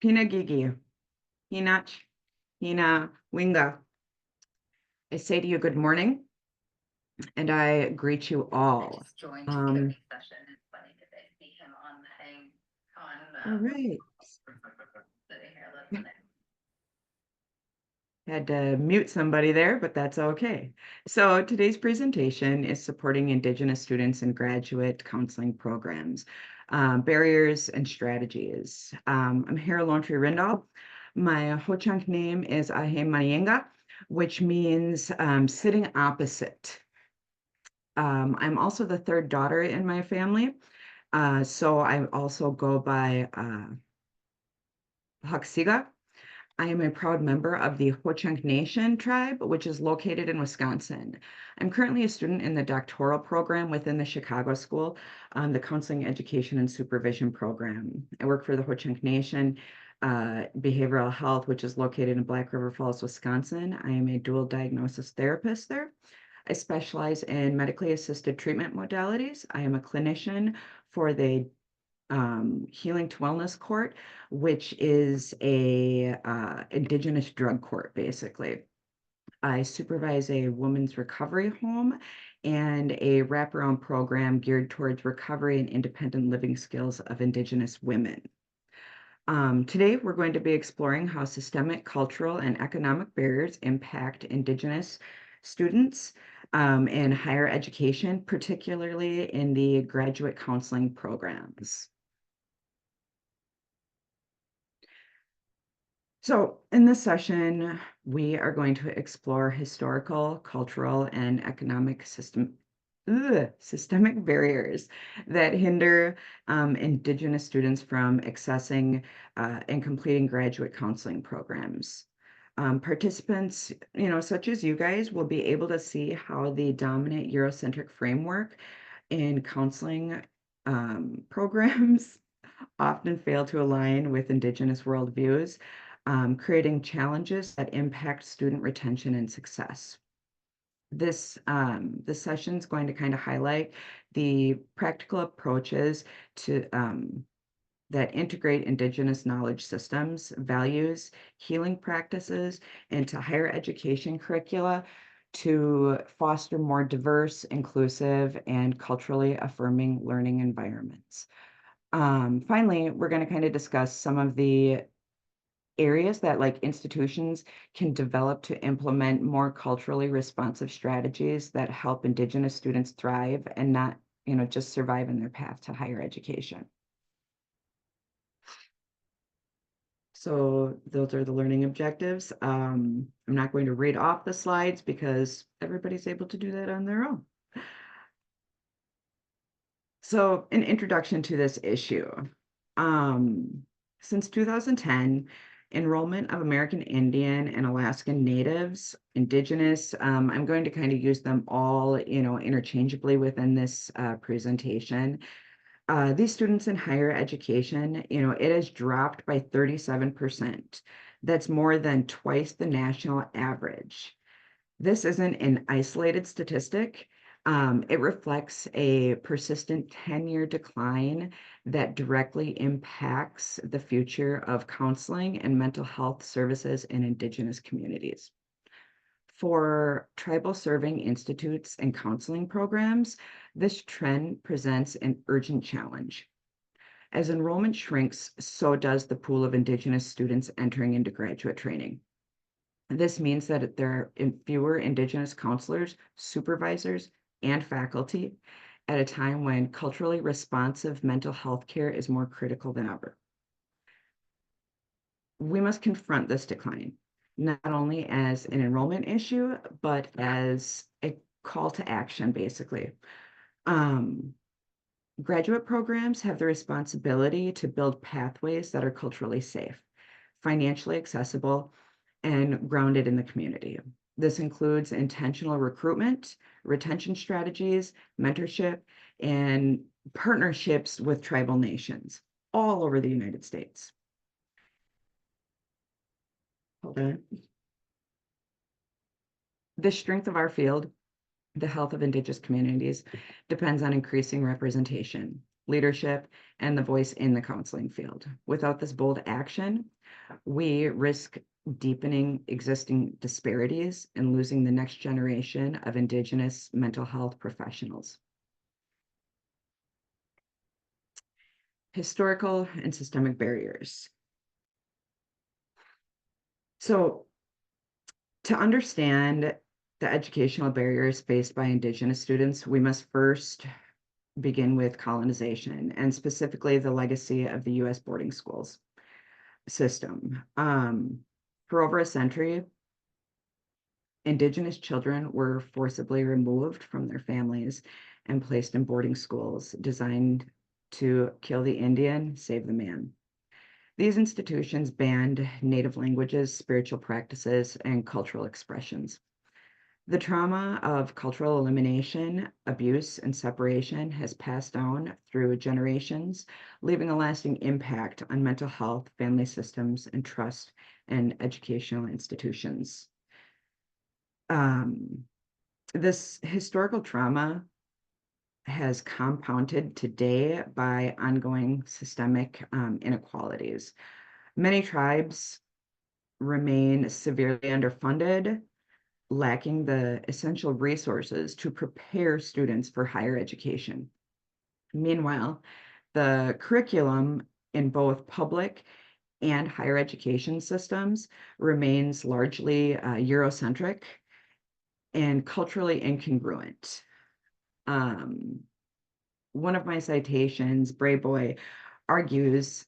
Pina Gigi, Hinach, Hina Winga. I say to you good morning, and I greet you all. Just joined the Um, session. It's funny because I see him on the hang all on right. sitting here listening. Had to mute somebody there, but that's okay. So today's presentation is supporting Indigenous students in graduate counseling programs, barriers and strategies. I'm here Lontri Rindal. My Ho-Chunk name is Ahe Manienga, which means sitting opposite. I'm also the third daughter in my family, so I also go by Haksiga. I am a proud member of the Ho-Chunk Nation tribe, which is located in Wisconsin. I'm currently a student in the doctoral program within the Chicago School on the Counseling, Education, and Supervision program. I work for the Ho-Chunk Nation Behavioral Health, which is located in Black River Falls, Wisconsin. I am a dual diagnosis therapist there. I specialize in medically assisted treatment modalities. I am a clinician for the Healing to Wellness Court, which is a Indigenous drug court, basically. I supervise a women's recovery home and a wraparound program geared towards recovery and independent living skills of Indigenous women. Today, we're going to be exploring how systemic, cultural, and economic barriers impact Indigenous students in higher education, particularly in the graduate counseling programs. So in this session, we are going to explore historical, cultural, and economic systemic barriers that hinder Indigenous students from accessing and completing graduate counseling programs. Participants, such as you guys, will be able to see how the dominant Eurocentric framework in counseling programs often fail to align with Indigenous worldviews, creating challenges that impact student retention and success. This session is going to kind of highlight the practical approaches to that integrate Indigenous knowledge systems, values, healing practices into higher education curricula to foster more diverse, inclusive, and culturally affirming learning environments. Finally, we're going to kind of discuss some of the areas that like institutions can develop to implement more culturally responsive strategies that help Indigenous students thrive and not, just survive in their path to higher education. So those are the learning objectives. I'm not going to read off the slides because everybody's able to do that on their own. So an introduction to this issue. Since 2010, enrollment of American Indian and Alaskan Natives, Indigenous, I'm going to kind of use them all, interchangeably within this presentation. These students in higher education, it has dropped by 37%. That's more than twice the national average. This isn't an isolated statistic. It reflects a persistent 10-year decline that directly impacts the future of counseling and mental health services in Indigenous communities. For tribal serving institutes and counseling programs, this trend presents an urgent challenge. As enrollment shrinks, so does the pool of Indigenous students entering into graduate training. This means that there are fewer Indigenous counselors, supervisors, and faculty at a time when culturally responsive mental health care is more critical than ever. We must confront this decline, not only as an enrollment issue, but as a call to action, basically. Graduate programs have the responsibility to build pathways that are culturally safe, financially accessible, and grounded in the community. This includes intentional recruitment, retention strategies, mentorship, and partnerships with tribal nations all over the United States. Hold on. The strength of our field, the health of Indigenous communities, depends on increasing representation. leadership, and the voice in the counseling field. Without this bold action, we risk deepening existing disparities and losing the next generation of Indigenous mental health professionals. Historical and systemic barriers. So, to understand the educational barriers faced by Indigenous students, we must first begin with colonization and specifically the legacy of the US boarding schools system. For over a century, Indigenous children were forcibly removed from their families and placed in boarding schools designed to kill the Indian, save the man. These institutions banned native languages, spiritual practices, and cultural expressions. The trauma of cultural elimination, abuse, and separation has passed down through generations, leaving a lasting impact on mental health, family systems, and trust in educational institutions. This historical trauma has compounded today by ongoing systemic inequalities. Many tribes remain severely underfunded, lacking the essential resources to prepare students for higher education. Meanwhile, the curriculum in both public and higher education systems remains largely Eurocentric and culturally incongruent. One of my citations, Brayboy, argues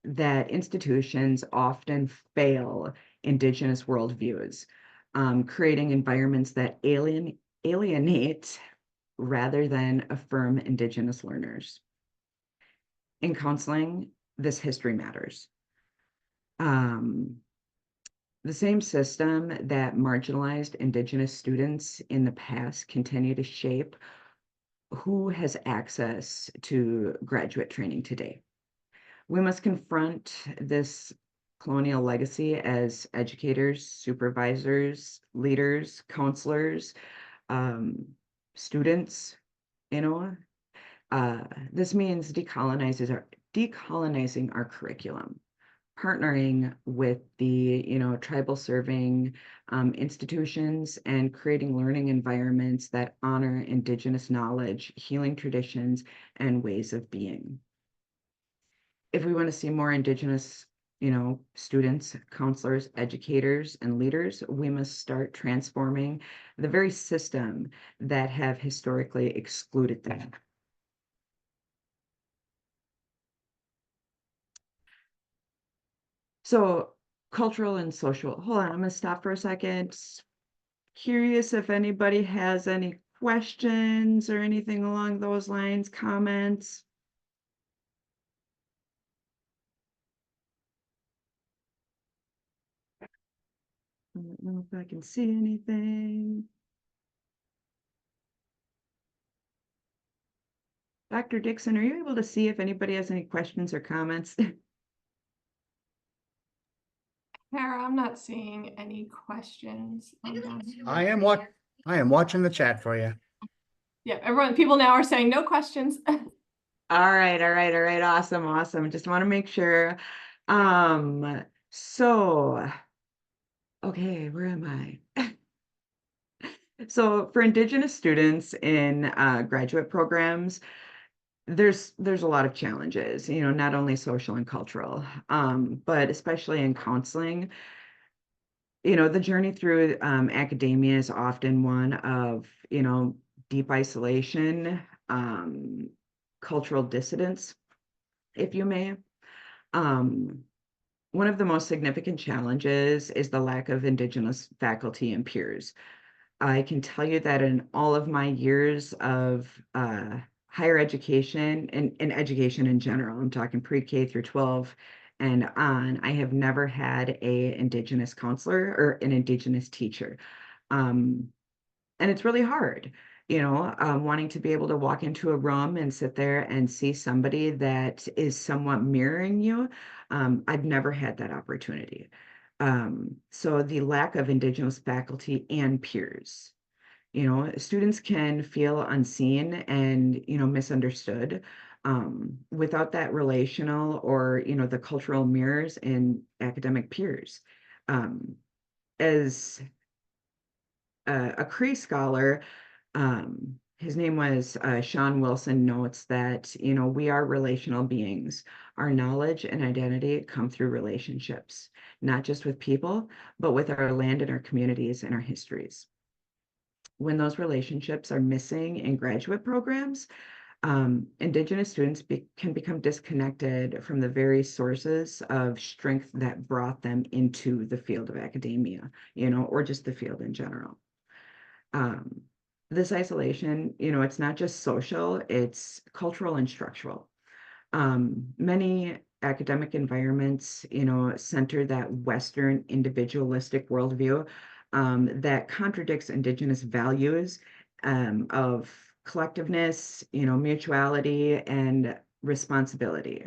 that institutions often fail Indigenous worldviews, creating environments that alienate rather than affirm Indigenous learners. In counseling, this history matters. The same system that marginalized Indigenous students in the past continue to shape who has access to graduate training today. We must confront this colonial legacy as educators, supervisors, leaders, counselors, students, you know. This means decolonizing our curriculum, partnering with the tribal serving institutions and creating learning environments that honor Indigenous knowledge, healing traditions, and ways of being. If we want to see more Indigenous students, counselors, educators, and leaders, we must start transforming the very system that have historically excluded them. So cultural and social, hold on, I'm gonna stop for a second. Curious if anybody has any questions or anything along those lines, comments. I don't know if I can see anything. Dr. Dixon, are you able to see if anybody has any questions or comments? Kara, I'm not seeing any questions. I am watching the chat for you. Yeah, people now are saying no questions. All right. Awesome. Just want to make sure. So, okay, where am I? So for Indigenous students in graduate programs, there's a lot of challenges, not only social and cultural, but especially in counseling. The journey through academia is often one of, deep isolation, cultural dissidence, if you may. One of the most significant challenges is the lack of Indigenous faculty and peers. I can tell you that in all of my years of higher education and education in general, I'm talking pre-K through 12 and on, I have never had a Indigenous counselor or an Indigenous teacher. And it's really hard, wanting to be able to walk into a room and sit there and see somebody that is somewhat mirroring you. I've never had that opportunity. So the lack of Indigenous faculty and peers, students can feel unseen and, misunderstood. without that relational or, the cultural mirrors and academic peers. As a Cree scholar, his name was Sean Wilson, notes that, we are relational beings. Our knowledge and identity come through relationships, not just with people, but with our land and our communities and our histories. When those relationships are missing in graduate programs, Indigenous students can become disconnected from the very sources of strength that brought them into the field of academia, or just the field in general. Um, this isolation, it's not just social, it's cultural and structural. Many academic environments, center that Western individualistic worldview that contradicts Indigenous values of collectiveness, mutuality, and responsibility.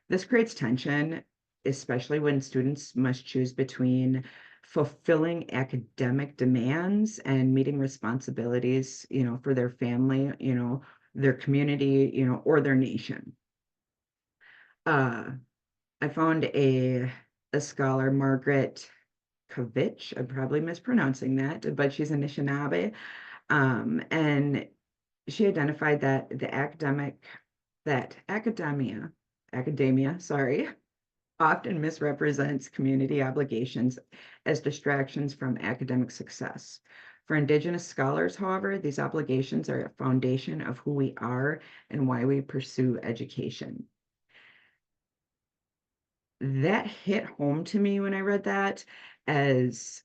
This creates tension, especially when students must choose between fulfilling academic demands and meeting responsibilities, for their family, their community, or their nation. Uh, I found a scholar, Margaret Kovich, I'm probably mispronouncing that, but she's a Anishinaabe, and she identified that academia, sorry, often misrepresents community obligations as distractions from academic success. For Indigenous scholars, however, these obligations are a foundation of who we are and why we pursue education. That hit home to me when I read that, as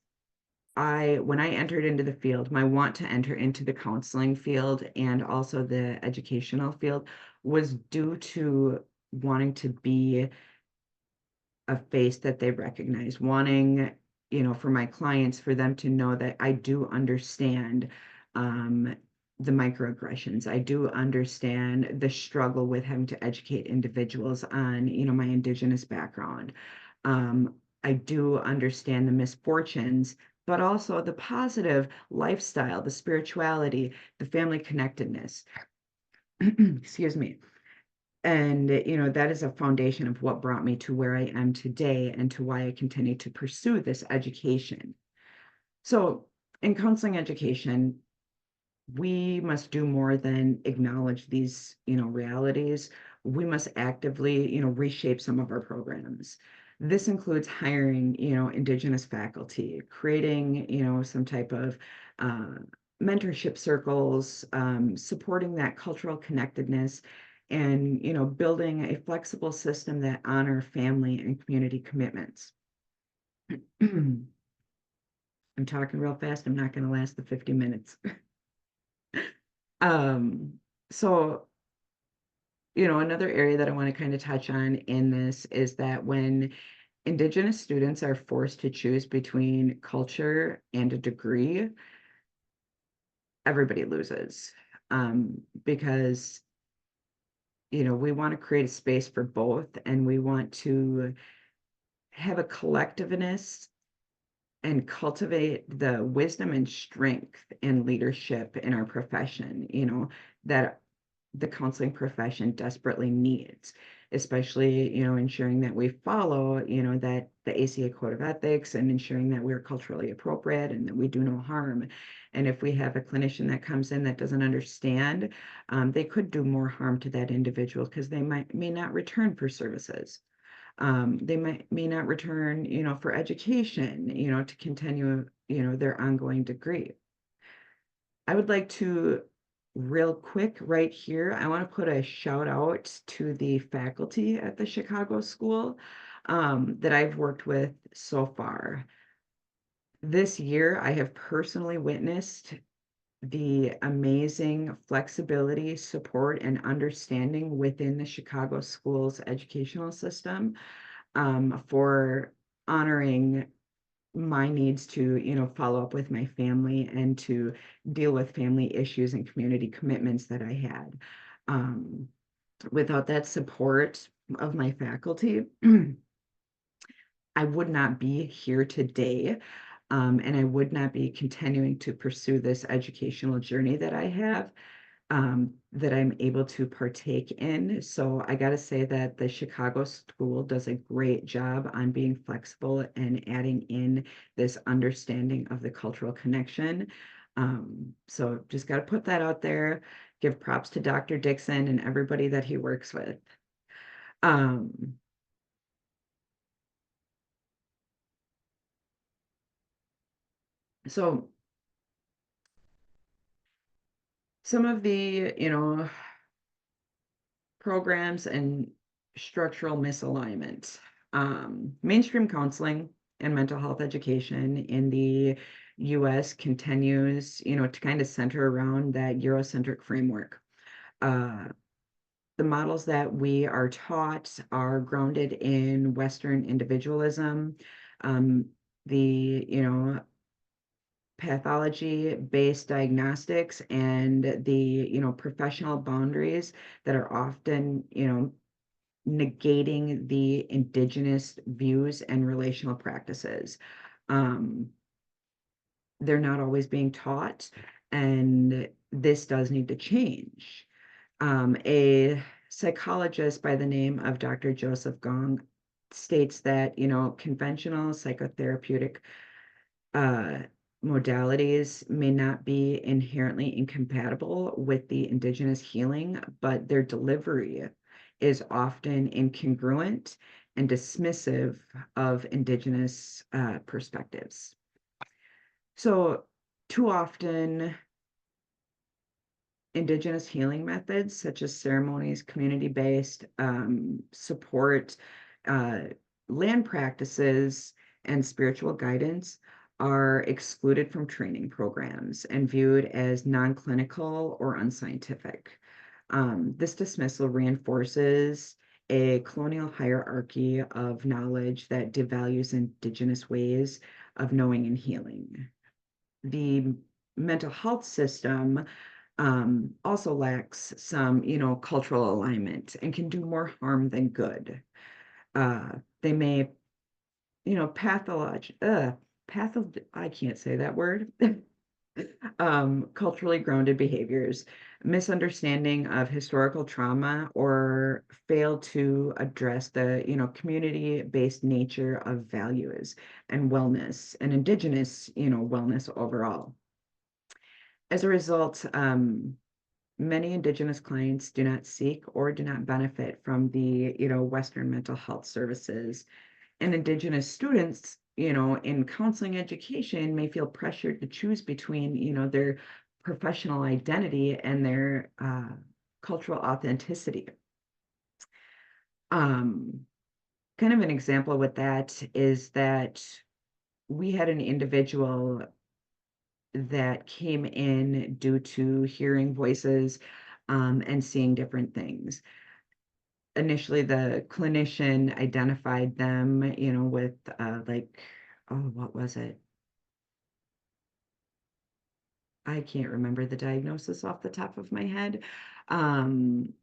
when I entered into the field, my want to enter into the counseling field and also the educational field was due to wanting to be a face that they recognize, wanting, for my clients, for them to know that I do understand the microaggressions. I do understand the struggle with having to educate individuals on, my Indigenous background. I do understand the misfortunes, but also the positive lifestyle, the spirituality, the family connectedness. Excuse me. And, that is a foundation of what brought me to where I am today and to why I continue to pursue this education. So, in counseling education, we must do more than acknowledge these, realities. We must actively, reshape some of our programs. This includes hiring, Indigenous faculty, creating, some type of uh, mentorship circles, supporting that cultural connectedness, and, building a flexible system that honor family and community commitments. I'm talking real fast. I'm not going to last the 50 minutes. Um, so, another area that I want to kind of touch on in this is that when Indigenous students are forced to choose between culture and a degree, everybody loses. Because, we want to create a space for both, and we want to have a collectiveness and cultivate the wisdom and strength and leadership in our profession, that the counseling profession desperately needs, especially, ensuring that we follow, that the ACA Code of Ethics, and ensuring that we're culturally appropriate and that we do no harm. And if we have a clinician that comes in that doesn't understand, they could do more harm to that individual because they may not return for services. They may not return, for education, to continue, their ongoing degree. I would like to, real quick, right here, I want to put a shout out to the faculty at the Chicago School that I've worked with so far. This year, I have personally witnessed the amazing flexibility, support, and understanding within the Chicago Schools educational system for honoring my needs to, follow up with my family and to deal with family issues and community commitments that I had. Um, Without that support of my faculty, I would not be here today. And I would not be continuing to pursue this educational journey that I have. that I'm able to partake in. So I got to say that the Chicago school does a great job on being flexible and adding in this understanding of the cultural connection. So just got to put that out there. Give props to Dr. Dixon and everybody that he works with. Um, so some of the, programs and structural misalignment. Mainstream counseling and mental health education in the US continues, to kind of center around that Eurocentric framework. Uh, the models that we are taught are grounded in Western individualism, um, the, pathology-based diagnostics and the, professional boundaries that are often, negating the indigenous views and relational practices. Um, they're not always being taught, and this does need to change. A psychologist by the name of Dr. Joseph Gong states that, conventional psychotherapeutic uh, modalities may not be inherently incompatible with the indigenous healing, but their delivery is often incongruent and dismissive of indigenous perspectives. So, too often, indigenous healing methods such as ceremonies, community-based support, uh, land practices, and spiritual guidance are excluded from training programs and viewed as non-clinical or unscientific. This dismissal reinforces a colonial hierarchy of knowledge that devalues indigenous ways of knowing and healing. The mental health system also lacks some, cultural alignment and can do more harm than good. They may, I can't say that word. Culturally grounded behaviors, misunderstanding of historical trauma, or fail to address the, community-based nature of values and wellness and indigenous, wellness overall. As a result, many indigenous clients do not seek or do not benefit from the, Western mental health services. And indigenous students, in counseling education may feel pressured to choose between, their professional identity and their cultural authenticity. Um, Kind of an example with that is that we had an individual that came in due to hearing voices and seeing different things. Initially, the clinician identified them, with like, oh, what was it? I can't remember the diagnosis off the top of my head. Um,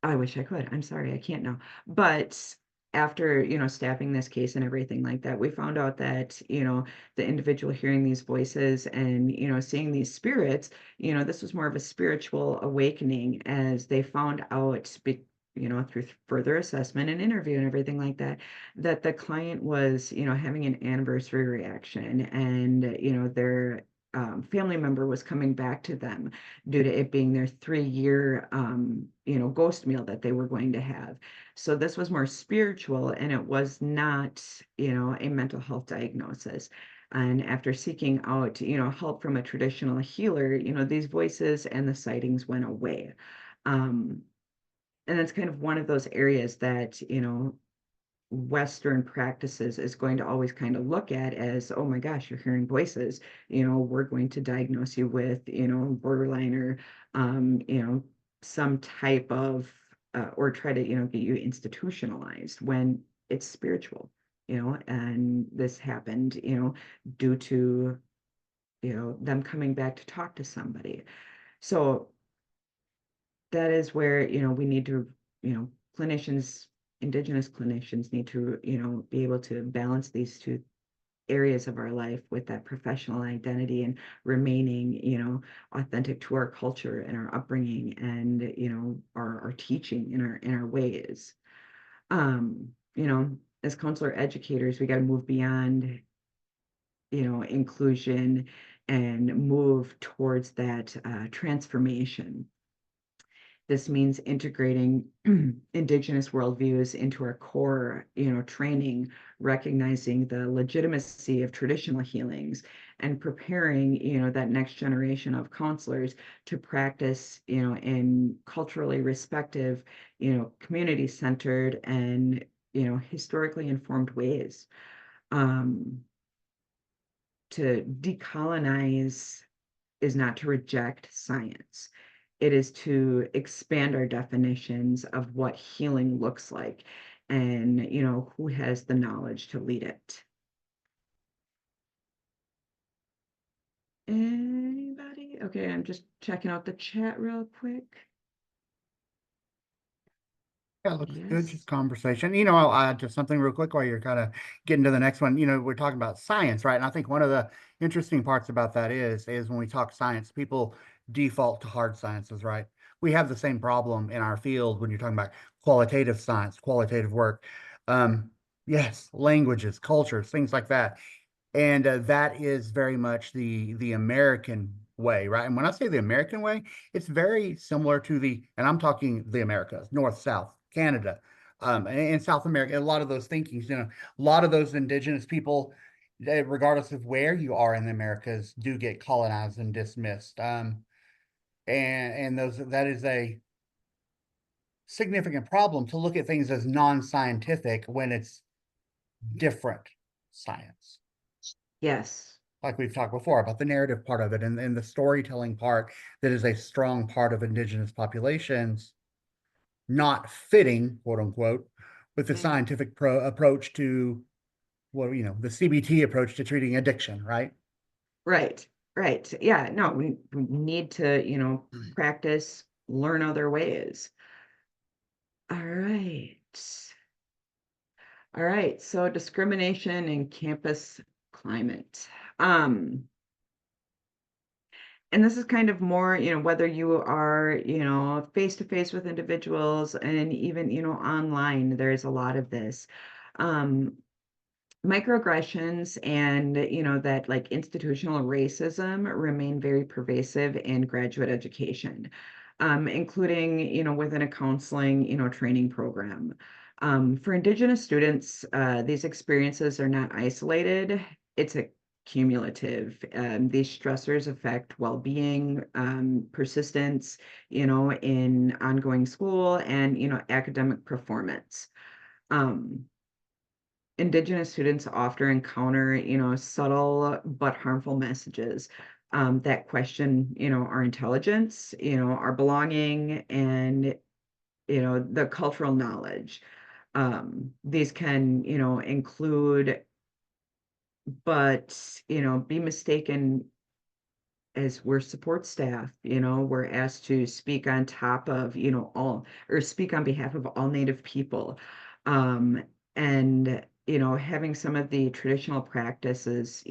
I wish I could. I'm sorry, I can't now. But after, staffing this case and everything like that, we found out that, the individual hearing these voices and, seeing these spirits, this was more of a spiritual awakening as they found out, through further assessment and interview and everything like that, that the client was, having an anniversary reaction and, their family member was coming back to them due to it being their 3-year, ghost meal that they were going to have. So this was more spiritual and it was not, a mental health diagnosis. And after seeking out, help from a traditional healer, these voices and the sightings went away. Um, and that's kind of one of those areas that, Western practices is going to always kind of look at as, oh my gosh, you're hearing voices, we're going to diagnose you with, borderline or, some type of, or try to, get you institutionalized when it's spiritual, and this happened, due to, them coming back to talk to somebody. So that is where, we need to, clinicians, indigenous clinicians need to, be able to balance these two areas of our life with that professional identity and remaining, authentic to our culture and our upbringing and, our teaching in our ways. You know, as counselor educators, we got to move beyond, inclusion and move towards that transformation. This means integrating Indigenous worldviews into our core, training, recognizing the legitimacy of traditional healings, and preparing, that next generation of counselors to practice, in culturally respective, community-centered and, historically informed ways. To decolonize is not to reject science. It is to expand our definitions of what healing looks like and, who has the knowledge to lead it. Anybody? Okay, I'm just checking out the chat real quick. Yeah, it looks good, Yes. just conversation. I'll add just something real quick while you're kind of getting to the next one. We're talking about science, right? And I think one of the interesting parts about that is when we talk science, people default to hard sciences, right? We have the same problem in our field when you're talking about qualitative science, qualitative work. Um, yes, languages, cultures, things like that. And that is very much the American way, right? And when I say the American way, it's very similar to and I'm talking the Americas, North, South, Canada, and South America. A lot of those thinkings, a lot of those indigenous people, regardless of where you are in the Americas, do get colonized and dismissed. And that is a significant problem to look at things as non-scientific when it's different science. Yes. Like we've talked before about the narrative part of it and the storytelling part that is a strong part of indigenous populations, not fitting, quote unquote, with the scientific approach to the CBT approach to treating addiction, right? Right. Right. Yeah. No, we need to, practice, learn other ways. All right. All right, so discrimination in campus climate. And this is kind of more, whether you are, face to face with individuals and even, online, there's a lot of this. Um, Microaggressions and, that like institutional racism remain very pervasive in graduate education, including, within a counseling, training program. For Indigenous students, these experiences are not isolated. It's a cumulative. These stressors affect well-being, persistence, in ongoing school and, academic performance. Um, Indigenous students often encounter, subtle but harmful messages that question, our intelligence, our belonging, and, the cultural knowledge. These can, include, but, be mistaken as we're support staff, we're asked to speak on top of, all, or speak on behalf of all Native people. And, having some of the traditional practices,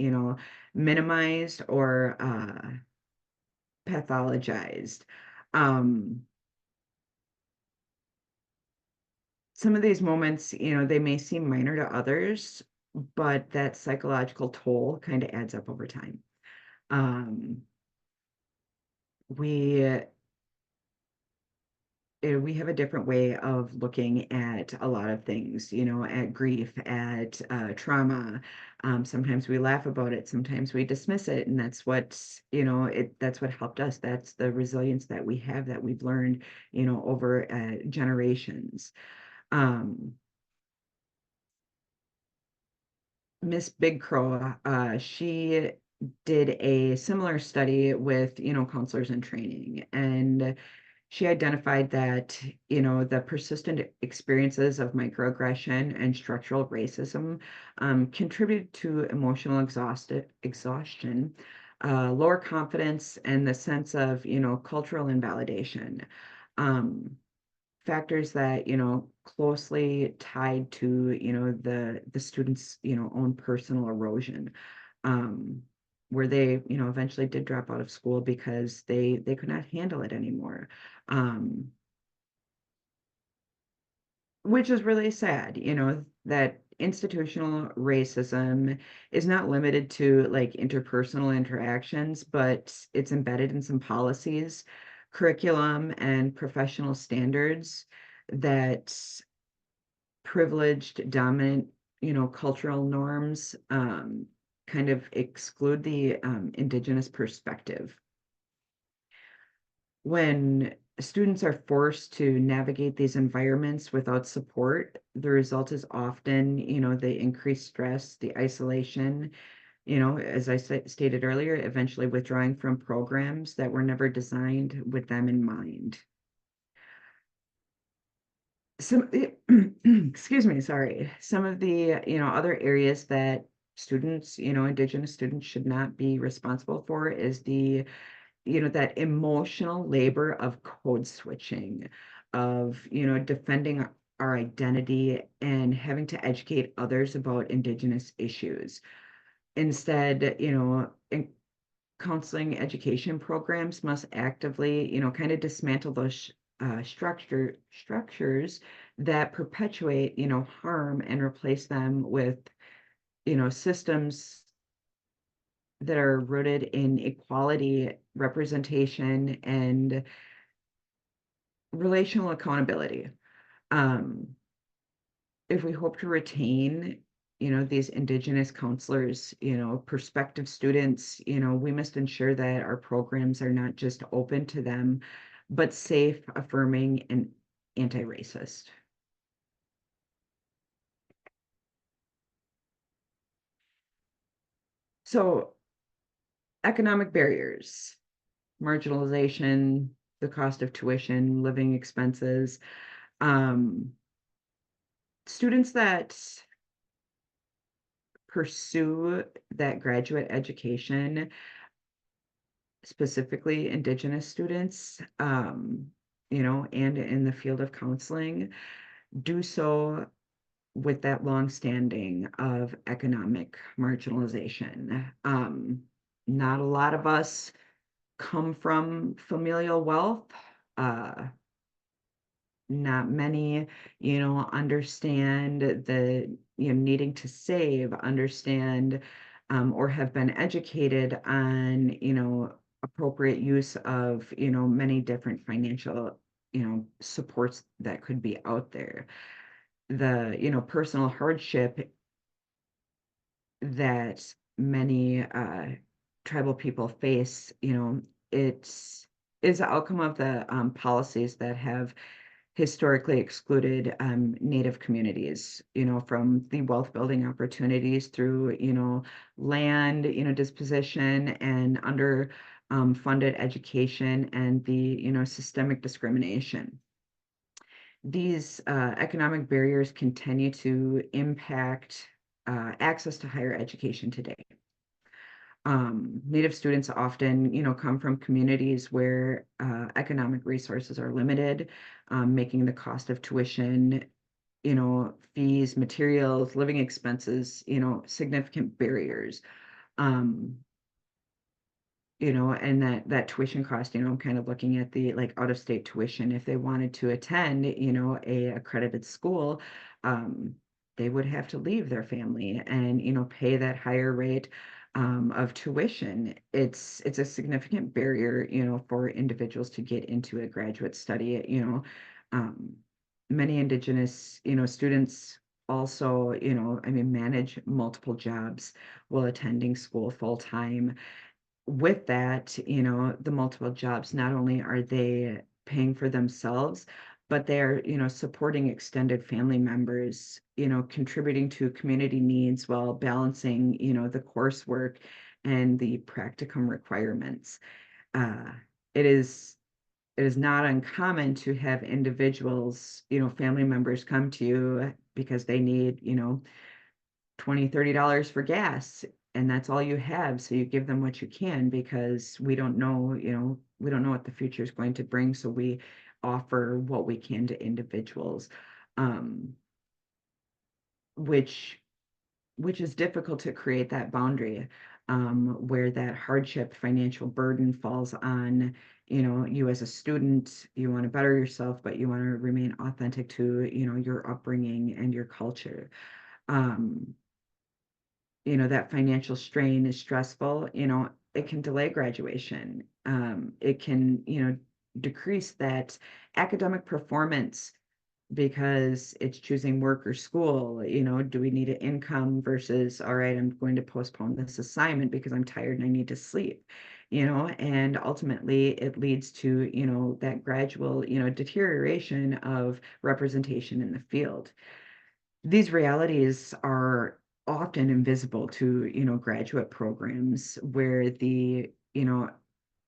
minimized or pathologized. Um, some of these moments, they may seem minor to others, but that psychological toll kind of adds up over time. Um, we we have a different way of looking at a lot of things, at grief, at trauma. Sometimes we laugh about it, sometimes we dismiss it, and that's what, that's what helped us. That's the resilience that we have that we've learned, over generations. Um, Miss Big Crow, she did a similar study with, counselors in training, and she identified that, the persistent experiences of microaggression and structural racism contribute to emotional exhaustion, lower confidence, and the sense of, cultural invalidation. Um, factors that, closely tied to, the students', own personal erosion. Um, where they, eventually did drop out of school because they could not handle it anymore. Um, which is really sad, that institutional racism is not limited to like interpersonal interactions, but it's embedded in some policies, curriculum, and professional standards that privileged, dominant, cultural norms kind of exclude the Indigenous perspective. When students are forced to navigate these environments without support, the result is often, the increased stress, the isolation, as I stated earlier, eventually withdrawing from programs that were never designed with them in mind. Some, excuse me, sorry. Some of the, other areas that students, Indigenous students should not be responsible for is the that emotional labor of code switching, of, defending our identity and having to educate others about Indigenous issues. Instead, counseling education programs must actively, kind of dismantle those structures that perpetuate, harm and replace them with, systems that are rooted in equality, representation, and relational accountability. Um, if we hope to retain, these Indigenous counselors, prospective students, we must ensure that our programs are not just open to them, but safe, affirming, and anti-racist. So, economic barriers, marginalization, the cost of tuition, living expenses. Um, Students that pursue that graduate education, specifically Indigenous students, and in the field of counseling, do so with that long-standing of economic marginalization. Not a lot of us come from familial wealth. Uh, Not many, understand the, needing to save, understand, or have been educated on, appropriate use of, many different financial, supports that could be out there. The, personal hardship that many tribal people face, it's is the outcome of the policies that have historically excluded Native communities, from the wealth building opportunities through, land, disposition and under funded education and the, systemic discrimination. These economic barriers continue to impact access to higher education today. Native students often, come from communities where economic resources are limited, making the cost of tuition, fees, materials, living expenses, significant barriers. Um, and that tuition cost, I'm kind of looking at the like out of state tuition. If they wanted to attend, a accredited school, um, they would have to leave their family and, pay that higher rate of tuition. It's a significant barrier, for individuals to get into a graduate study, um, many Indigenous, students also, I mean, manage multiple jobs while attending school full time. With that, the multiple jobs, not only are they paying for themselves, but they're, supporting extended family members, contributing to community needs while balancing, the coursework and the practicum requirements. Uh, it is it is not uncommon to have individuals, family members come to you because they need, 20, $30 for gas, and that's all you have. So you give them what you can because we don't know, we don't know what the future is going to bring. So we offer what we can to individuals, um, which is difficult to create that boundary, where that hardship financial burden falls on, you as a student. You want to better yourself, but you want to remain authentic to, your upbringing and your culture. Um, that financial strain is stressful. It can delay graduation. It can, decrease that academic performance because it's choosing work or school. Do we need an income versus, all right, I'm going to postpone this assignment because I'm tired and I need to sleep, and ultimately it leads to, that gradual, deterioration of representation in the field. These realities are often invisible to, graduate programs where the,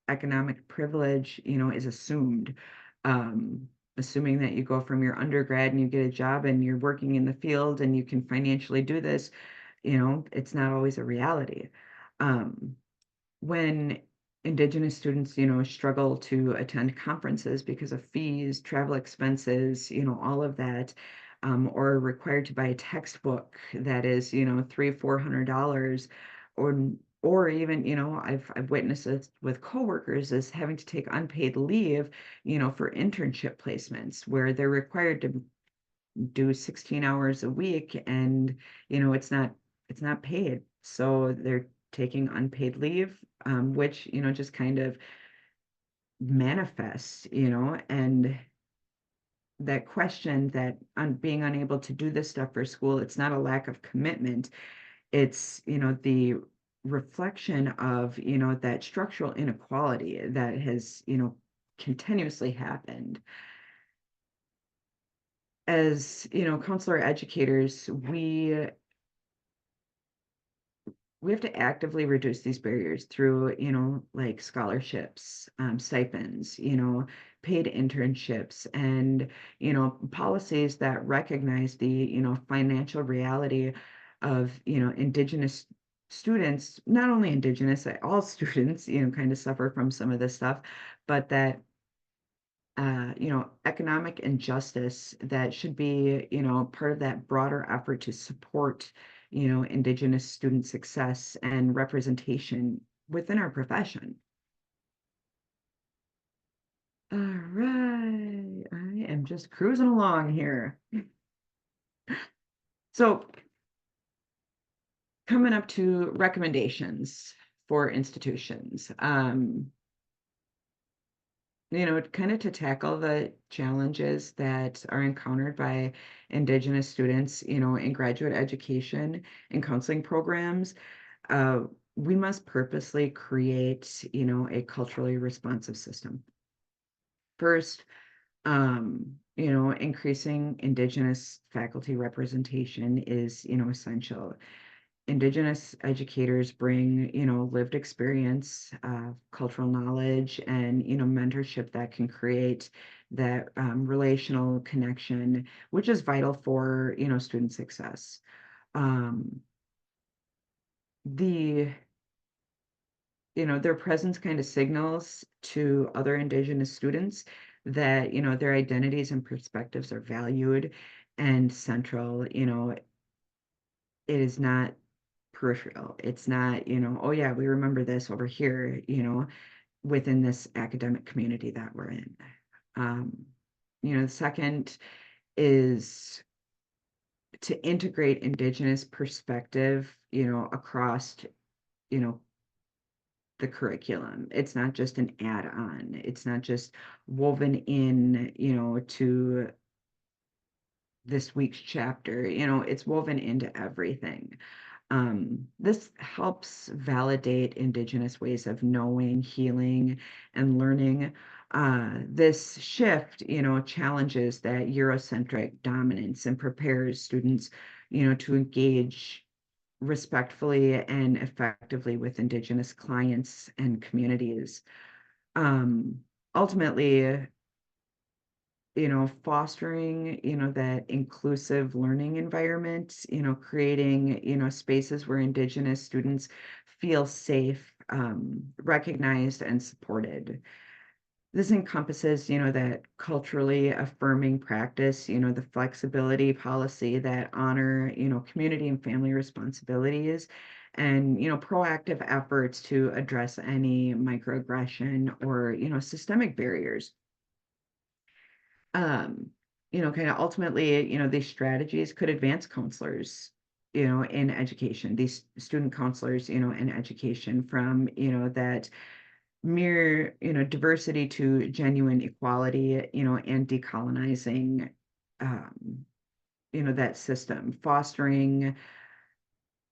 economic privilege, is assumed. Assuming that you go from your undergrad and you get a job and you're working in the field and you can financially do this, it's not always a reality. Um, when Indigenous students, struggle to attend conferences because of fees, travel expenses, all of that, or are required to buy a textbook that is, $300-400, or even, I've witnessed this with coworkers, is having to take unpaid leave, for internship placements where they're required to do 16 hours a week, and it's not paid, so they're taking unpaid leave, which just kind of manifests, and that question that on being unable to do this stuff for school, it's not a lack of commitment. It's, the reflection of, that structural inequality that has, continuously happened. As, counselor educators, we have to actively reduce these barriers through, like scholarships, stipends, paid internships, and, policies that recognize the, financial reality of, Indigenous students. Not only Indigenous, all students, kind of suffer from some of this stuff, but that economic injustice that should be, part of that broader effort to support, Indigenous student success and representation within our profession. All right, I am just cruising along here. So, coming up to recommendations for institutions. Kind of to tackle the challenges that are encountered by Indigenous students, in graduate education and counseling programs, uh, we must purposely create, a culturally responsive system. First, increasing Indigenous faculty representation is, essential. Indigenous educators bring, lived experience, cultural knowledge, and, mentorship that can create that relational connection, which is vital for, student success. Um, the, their presence kind of signals to other Indigenous students that, their identities and perspectives are valued and central. It is not peripheral. It's not, oh yeah, we remember this over here, within this academic community that we're in. Um, the second is to integrate Indigenous perspective, across, you know, the curriculum. It's not just an add-on. It's not just woven in, to this week's chapter. It's woven into everything. This helps validate Indigenous ways of knowing, healing, and learning. This shift, challenges that Eurocentric dominance and prepares students, to engage respectfully and effectively with Indigenous clients and communities. Um, Ultimately, fostering, that inclusive learning environment, creating, spaces where Indigenous students feel safe, recognized, and supported. This encompasses, that culturally affirming practice, the flexibility policy that honor, community and family responsibilities, and, proactive efforts to address any microaggression or, systemic barriers. Um, kind of ultimately, these strategies could advance counselors, in education, these student counselors, in education from, that mere, diversity to genuine equality, and decolonizing, um, that system, fostering,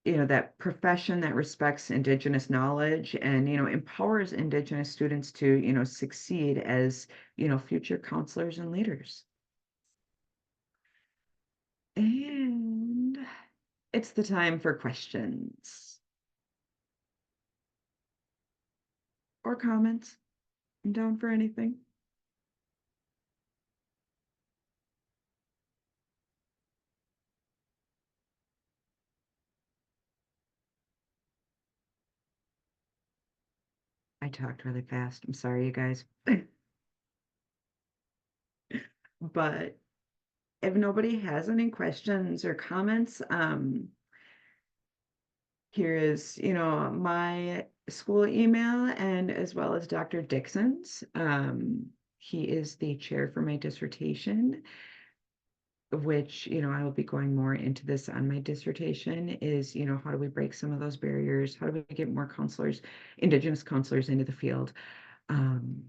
that profession that respects Indigenous knowledge and, empowers Indigenous students to, succeed as, future counselors and leaders. And it's the time for questions or comments. I'm down for anything. I talked really fast. I'm sorry, you guys. But if nobody has any questions or comments, here is, my school email and as well as Dr. Dixon's. He is the chair for my dissertation, which, I will be going more into this on my dissertation is, how do we break some of those barriers? How do we get more counselors, Indigenous counselors into the field? And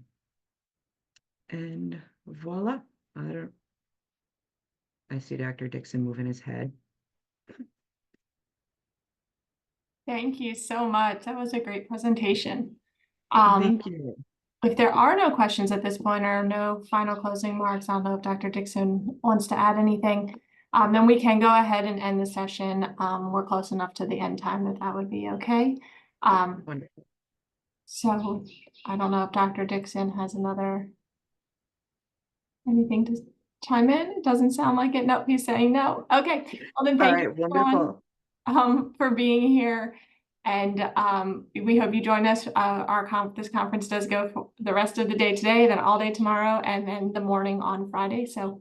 voila. I see Dr. Dixon moving his head. Thank you so much. That was a great presentation. Thank you. If there are no questions at this point or no final closing remarks, I don't know if Dr. Dixon wants to add anything. Then we can go ahead and end the session. We're close enough to the end time that would be okay. Wonderful. So I don't know if Dr. Dixon has anything to chime in. It doesn't sound like it. Nope, he's saying no. Okay. Well, then All thank right, you everyone, wonderful. for being here. And we hope you join us. This conference does go for the rest of the day today, then all day tomorrow, and then the morning on Friday. So